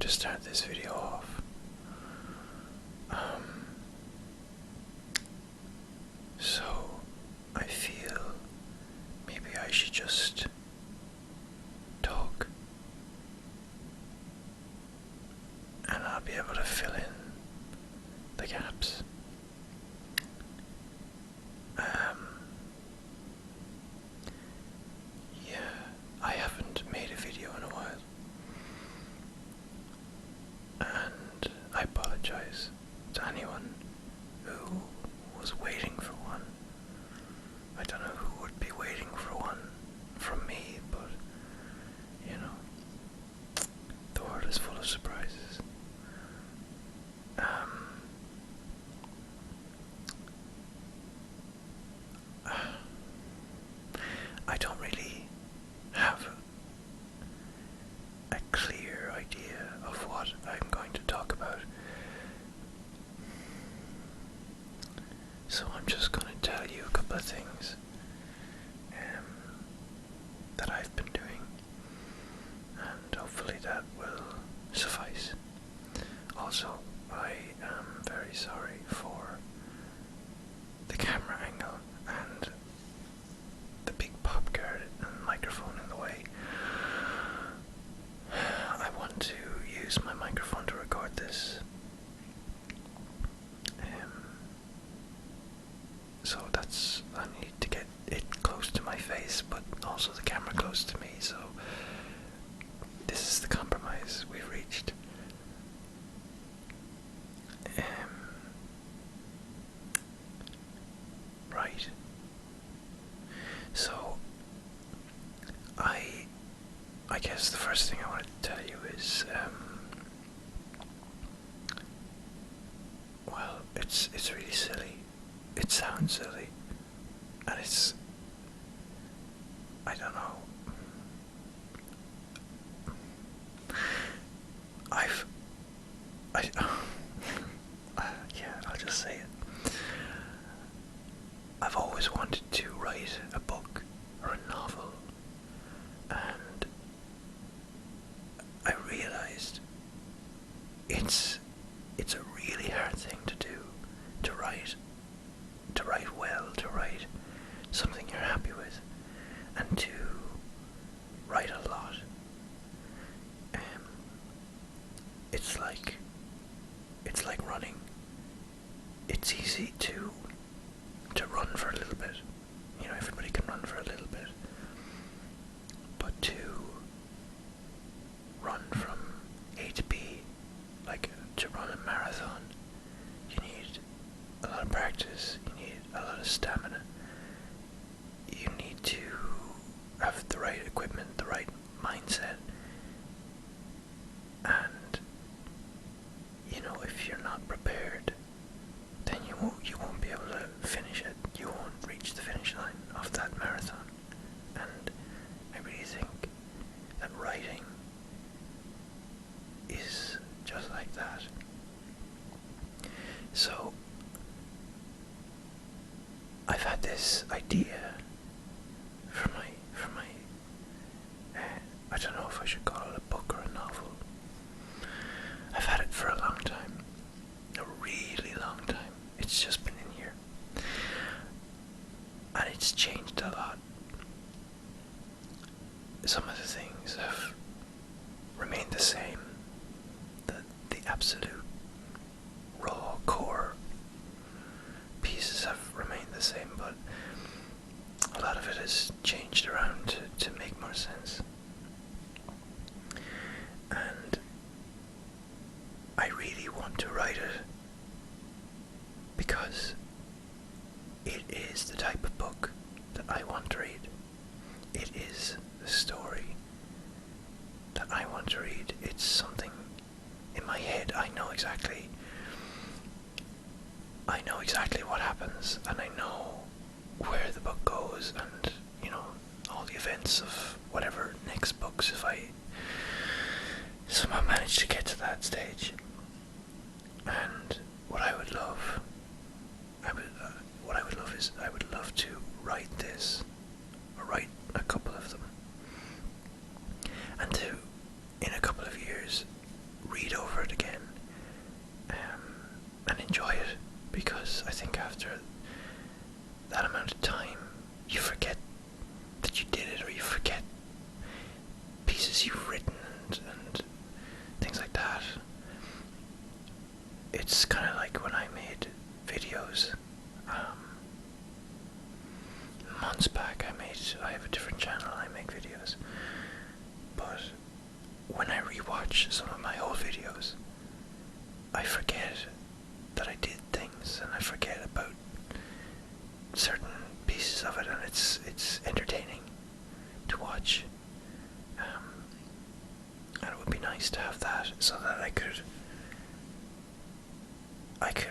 to start this video off. So I feel maybe I should just talk, and I'll be able to fill in the gaps. Yeah, I haven't made a video in a while, and I apologize to anyone who was waiting for one. I don't know who would be waiting for one from me, but you know, the world is full of surprises. I don't really have a clear idea of what I'm going to talk about, so I'm just going to tell you a couple of things that I've been doing, and hopefully that will suffice. Also, I am very sorry for the camera angle and the big pop guard and microphone in the way. I want to use my microphone to record this, so I need to get it close to my face, but also the camera close to me, so this is the compromise we've reached. Right. So I guess the first thing I wanted to tell you is well, it's really silly. It sounds silly, and it's, I don't know. Yeah, I'll just say it. I've always wanted to write a book or a novel, and I realized it's a really hard thing to do, to write well, to write something you're happy with, and to write a lot. It's like running. It's easy to run for a little bit. You know, everybody can run for a little bit. But to run from A to B, like to run a marathon, you need a lot of practice, you need a lot of stamina. You need to have the right equipment, the right mindset. And you know, if you're not prepared, then you won't be able to finish it. You won't reach the finish line of that marathon. And I really think that writing is just like that. So I've had this idea for my I don't know if I should call it a book or a novel. I've had it for a long time, a really long time. It's just been in here, and it's changed a lot. Some of the things have remained the same, the absolute raw core pieces have remained the same, but a lot of it has changed around to make more sense. And I really want to write it because it is the type of book that I want to read. It is the story that I want to read. It's something in my head. I know exactly what happens, and I know where the book goes, and you know, all the events of whatever next books, if I somehow manage to get to that stage. And what I would love is I would love to write this, or write a couple of them, and to, in a couple of years, read after that amount of time, you forget that you did it, or you forget pieces you've written and things like that. It's kind of like when I made videos months back. I have a different channel, I make videos, but when I rewatch some of my old videos, I forget that I did things, and I forget about certain pieces of it, and it's entertaining to watch. And it would be nice to have that, so that I could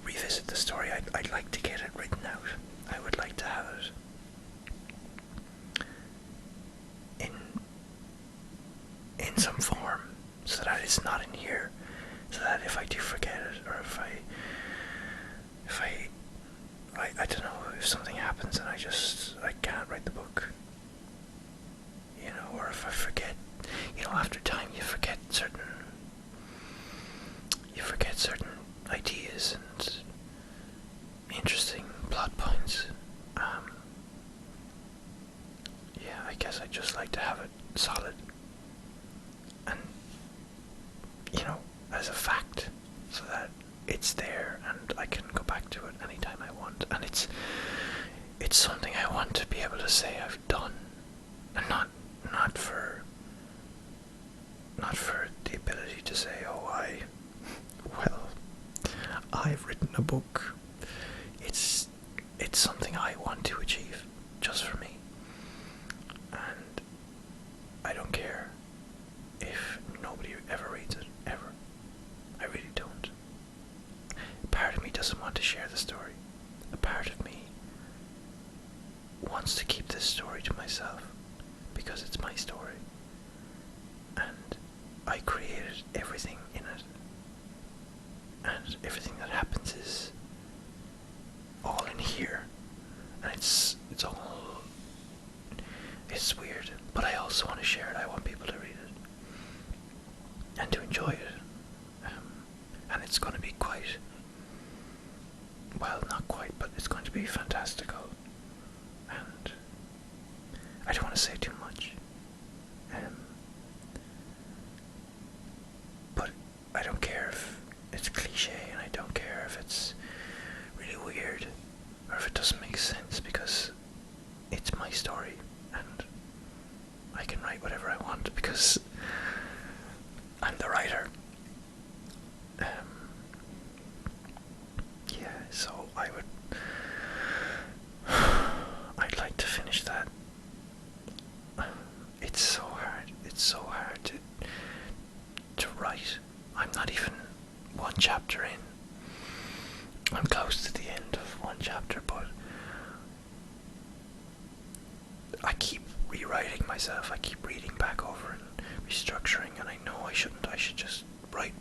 revisit the story. I'd like to get it written out. I would like to have it in some form, so that it's not in here, so that if I do forget it, or if I don't know, if something happens and I can't write the book, or if I forget, after time you forget certain ideas and interesting plot points. Yeah, I guess I just like to have it solid and, as a fact, so that it's there and I can go back to it anytime I want, and it's something I want to be able to say I've done, and not for the ability to say, oh, I've written a book. It's something I want to achieve, just for me, and I don't care if nobody ever reads it, ever. I really don't. A part of me doesn't want to share the story. A part of me wants to keep this story to myself, because it's my story, and I created everything in it, and everything that happens is all in here, and it's weird, but I also want to share it. I want people to read it and to enjoy it, and it's going to be not quite, but it's going to be fantastical, and I don't want to say too much, but I don't care if it's cliche, and I don't care if it's really weird, or if it doesn't make sense, because it's my story, and I can write whatever I want, because I'm the writer. So I'd like to finish that. It's so hard to write. I'm not even one chapter in. I'm close to the end of one chapter, but I keep rewriting myself. I keep reading back over and restructuring, and I know I shouldn't. I should just write,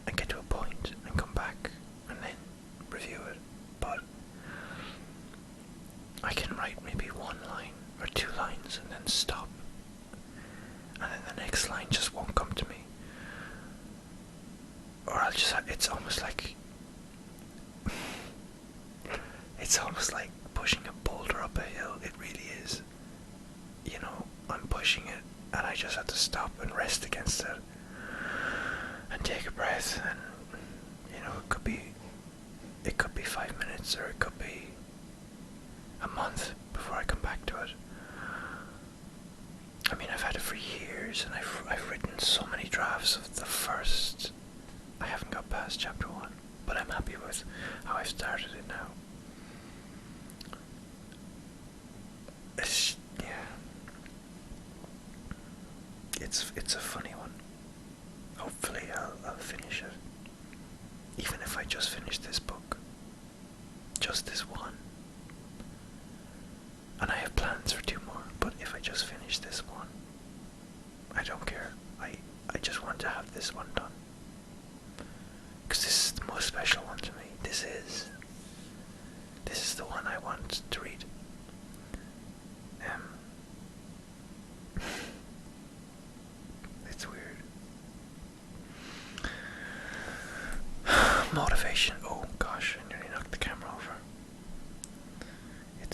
and get to a point and come back and then review it. But I can write maybe one line or two lines and then stop, and then the next line just won't come to me, or it's almost like pushing a boulder up a hill. It really is. I'm pushing it, and I just have to stop and rest against it and take a breath, and it could be 5 minutes, or it could be a month before I come back to it. I mean, I've had it for years, and I've written so many drafts of the first. I haven't got past chapter 1, but I'm happy with how I've started it now. It's a funny one. Hopefully I'll finish it. Even if I just finish this book. Just this one. And I have plans for 2 more, but if I just finish this one, I don't care. I just want to have this one done. Because this is the most special one to me. This is the one I want to read. It's weird. Motivation. Oh gosh, I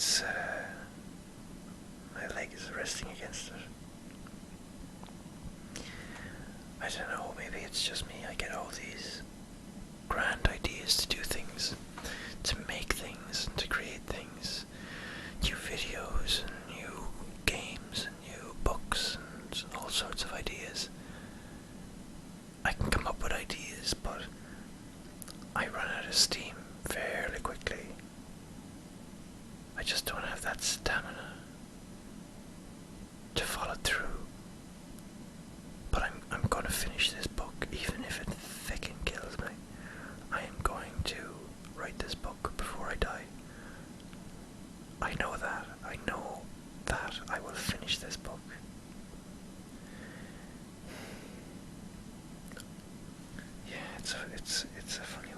it's my leg is resting against it. I don't know, maybe it's just me. I get all these grand ideas to do things, to make things, and to create things. New videos, and new games, and new books, and all sorts of ideas. I can come up with ideas, but I run out of steam fairly quickly. I just don't have that stamina to follow through. But I'm going to finish this book, even if it fucking kills me. I am going to write this book before I die. I know that. I know that I will finish this book. Yeah, it's a funny one.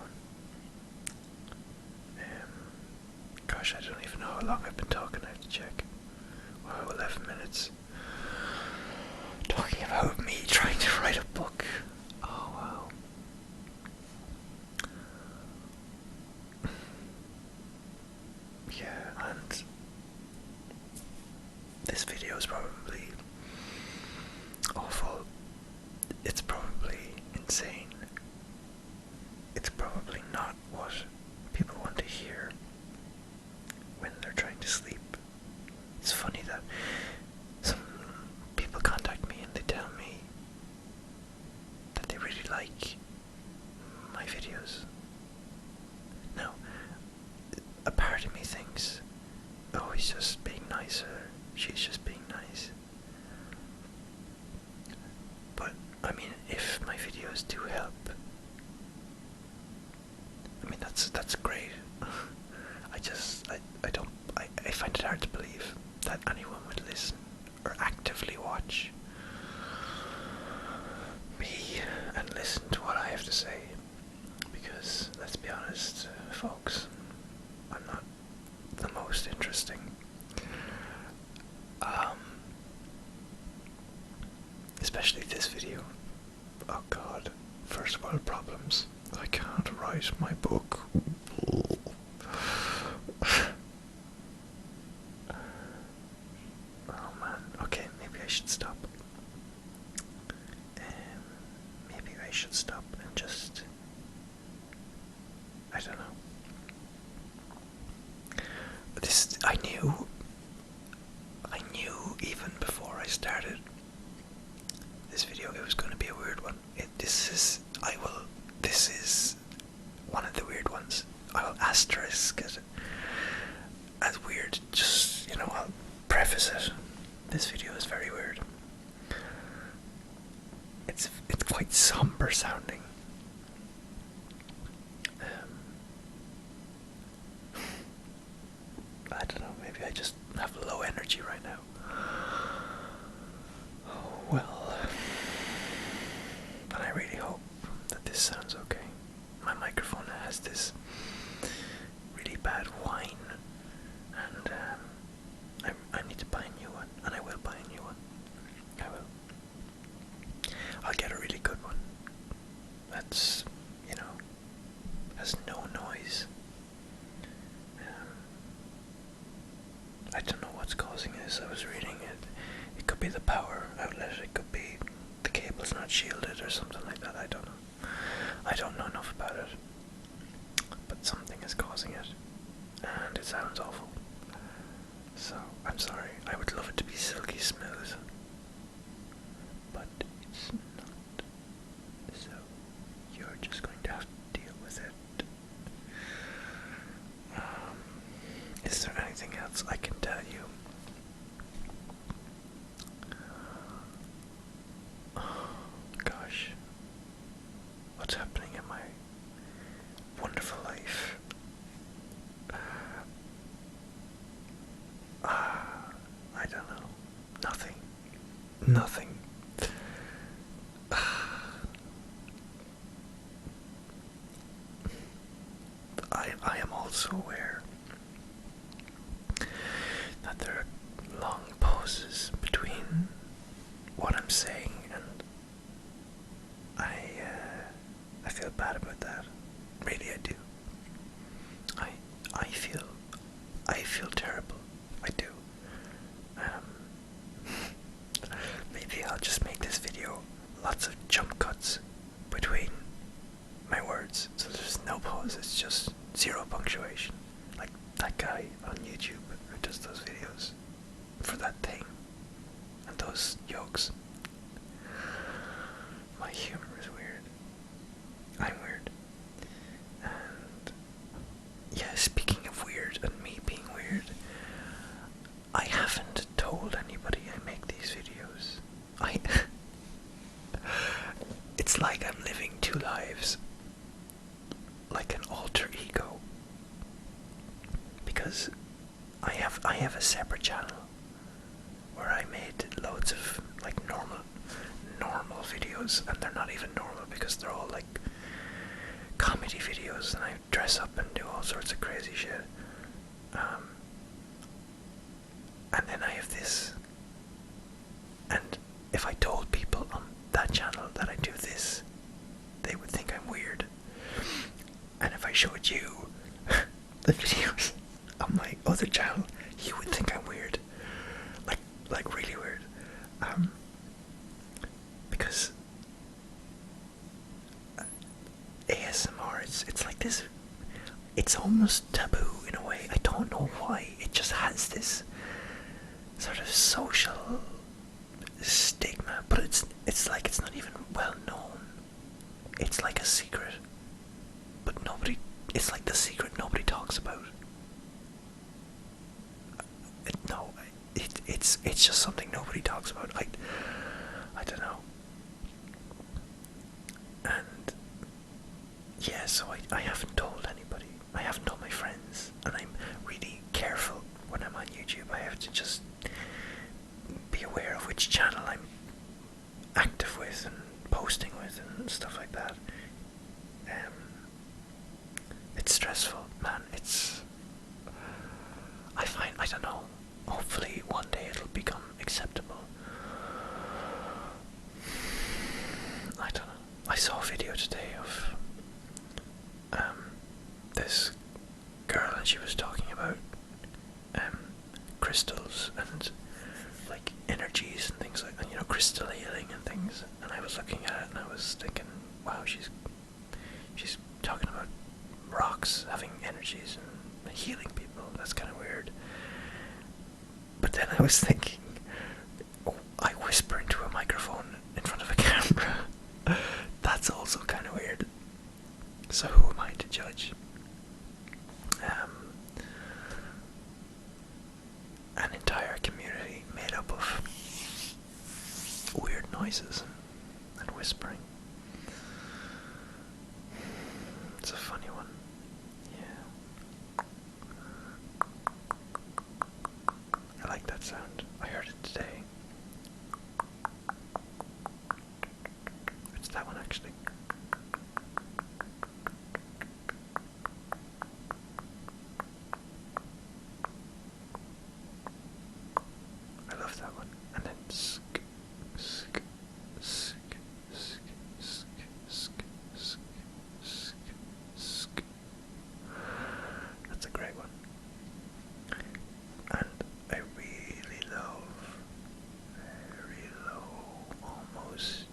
Gosh, I don't even know how long I've been talking. I have to check. Wow, 11 minutes. Talking about me trying to write a book. Oh wow. Yeah, and this video is probably awful. It's probably insane. It's probably not what people want to hear when they're trying to sleep. It's funny that some people contact me and they tell me that they really like my videos. Now, a part of me thinks, oh, he's just being nice, or she's just being nice. But, I mean, if my videos do help, I mean, that's great. I find it hard to believe that anyone would listen or actively watch me and listen to what I have to say. Because, let's be honest, folks, I'm not the most interesting. Especially this video. Oh god, first world problems. I can't write my book. Oh man, okay, maybe I should stop. Maybe I should stop and just, I don't know. I knew even before I started this video it was going to be a weird one. This is one of the weird ones. I will asterisk it as weird, just, I'll preface it. This video is very weird. It's quite somber sounding. I don't know, maybe I just have low energy right now. Oh well. But I really hope that this sounds okay. My microphone has this really bad whine, and I need to buy a new one, and I will buy a new one. I will. I'll get a really good one that's, has no noise. I don't know what's causing this. I was reading it. It could be the power outlet. It could be the cable's not shielded or something like that. I don't know. I don't know enough about it. But something is causing it. And it sounds awful. So, I'm sorry. I would love it to be silky smooth. But it's not. So, you're just going to have to deal with it. Is there anything else I can tell you? Oh, gosh. What's happening in my wonderful life? I don't know. Nothing. Nothing. I am also aware that there are long pauses between what I'm saying, and I feel bad about that. Really, I do. I feel terrible for that thing and those yolks. My humor is weird. I'm weird. And yeah, speaking of weird and me being weird, I haven't told anybody I make these videos. It's like I'm living two lives, like an alter ego, because I have a separate channel where I made loads of like normal videos, and they're not even normal because they're all like comedy videos, and I dress up and do all sorts of crazy shit. And then I have this, and if I told people on that channel that I do this, they would think I'm weird. And if I showed you the videos on my other channel, you would think I'm weird, like really weird, because ASMR, it's like this, it's almost taboo in a way. I don't know why, it just has this sort of social stigma, but it's like it's not even well known. It's like a secret, but it's like the secret nobody talks about. It's just something nobody talks about. I don't know. And yeah, so I haven't told anybody. I haven't told my friends, and I'm really careful when I'm on YouTube. I have to just be aware of which channel I'm active with and posting with and stuff like that. It's stressful, man. I don't know, hopefully one day it'll become acceptable. I don't know. I saw a video today of this girl, and she was talking about crystals and like energies and things like that, you know, crystal healing and things. And I was looking at it and I was thinking, wow, she's talking about rocks having energies and healing people. That's kind of weird. But then I was thinking, oh, I whisper into a microphone in front of a camera. That's also kind of weird. So who am I to judge? An entire community made up of weird noises and whispering. It's a funny one. Yeah. I like that sound. I heard it today. It's that one actually. I love that one. And then sk, sk, sk, sk, sk, sk, sk, sk, sk. That's a great one. And I really love very low, almost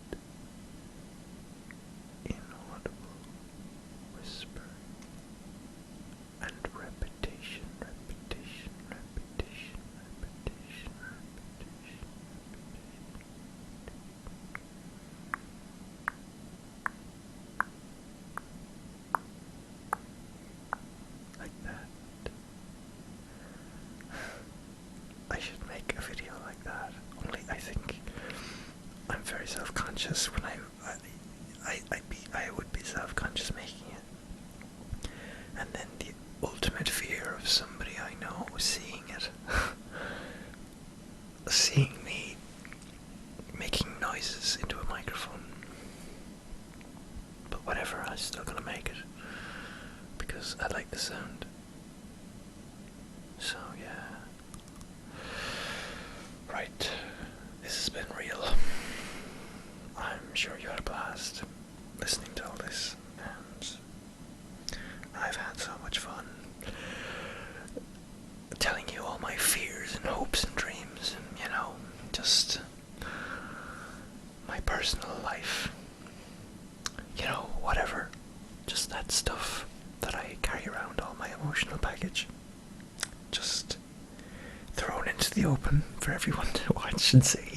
inaudible whisper and repetition, repetition, repetition, repetition, repetition. Like that. I should make a video like that. Only I think I'm very self-conscious when I would be self-conscious making it. And then the ultimate fear of somebody I know seeing it. Seeing me making noises into a microphone. But whatever, I'm still gonna make it. Because I like the sound. So yeah. Right. This has been real. I'm sure you had a blast listening to all this, and I've had so much fun telling you all my fears and hopes and dreams, and you know, just my personal life, you know, whatever, just that stuff that I carry around, all my emotional baggage, just thrown into the open for everyone to watch and see.